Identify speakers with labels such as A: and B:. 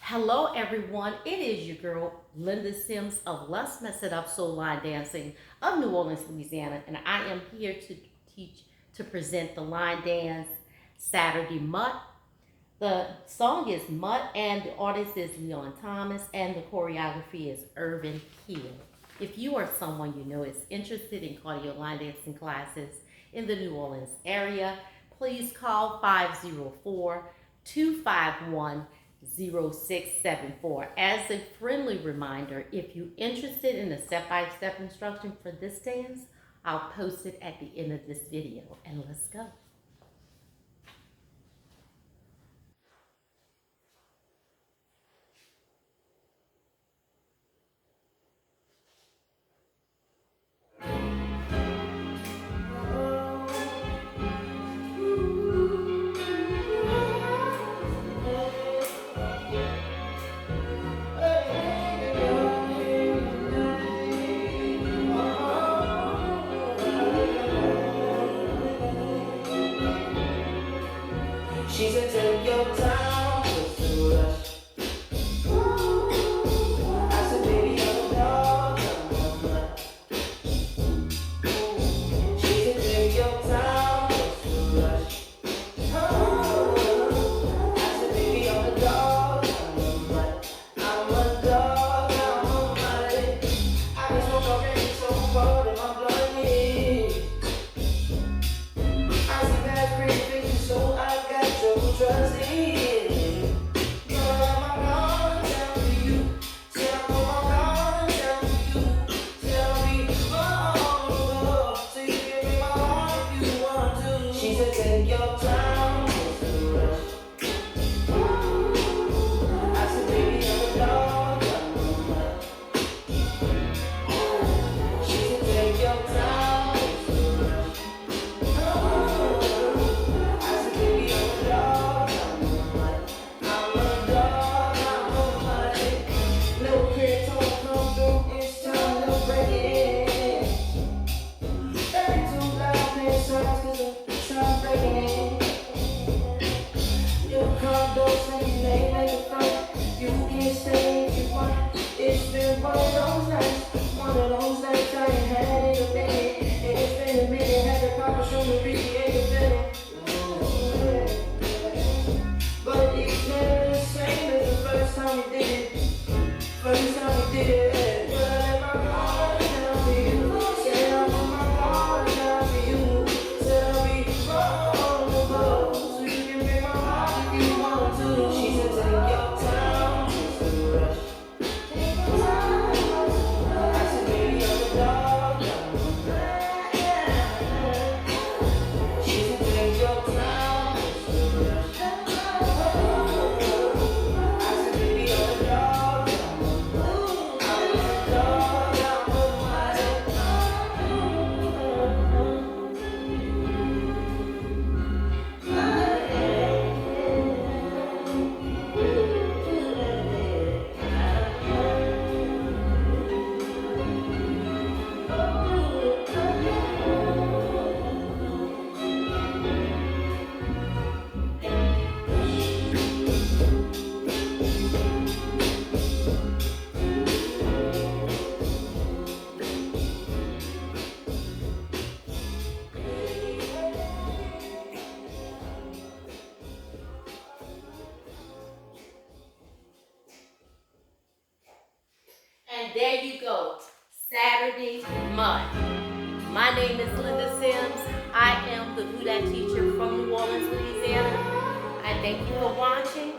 A: Hello everyone, it is your girl Linda Sims of Let's Mess It Up Soul Line Dancing of New Orleans, Louisiana, and I am here to present the line dance Saturday Mutt. The song is Mutt and the artist is Leon Thomas and the choreography is IRVIN. If you are someone you know is interested in cardio line dancing classes in the New Orleans area, please call 504-251-0674. As a friendly reminder, if you're interested in a step-by-step instruction for this dance, I'll post it at the end of this video. And let's go.
B: She said, take your time, what's the rush? I said, baby, I'm a dog, I'm a mutt. She said, take your time, what's the rush? I said, baby, I'm a dog, I'm a mutt. I'm a dog, I'm a mutt. I can smoke already so cold in my blood, yeah. I see bad pretty faces, so I got trust in. Girl, I'm gonna tell you. Say I'm gonna tell you. Tell me, oh, so you give me my heart if you want to. She said, take your time, what's the rush? I said, baby, I'm a dog, I'm a mutt. She said, take your time, what's the rush? I said, baby, I'm a dog. It's been one of those nights I ain't had in a minute. And it's been a minute, had to pop a show to recreate the feeling. But it's never the same as the first time we did it. First time we did it. But I let my guard down for you. Said I want my guard down for you. Said I'll be on the boat, so you can bring my heart if you want to. She said, take your time, it's a rush. I said, baby, I'm a dog, I'm a mutt. She said, take your time, it's a rush. I said, baby, I'm a dog, I'm a mutt. I'm a dog, I'm a
A: And there you go, Saturday Mutt. My name is Linda Sims. I am the Buddha teacher from New Orleans, Louisiana. I thank you for watching.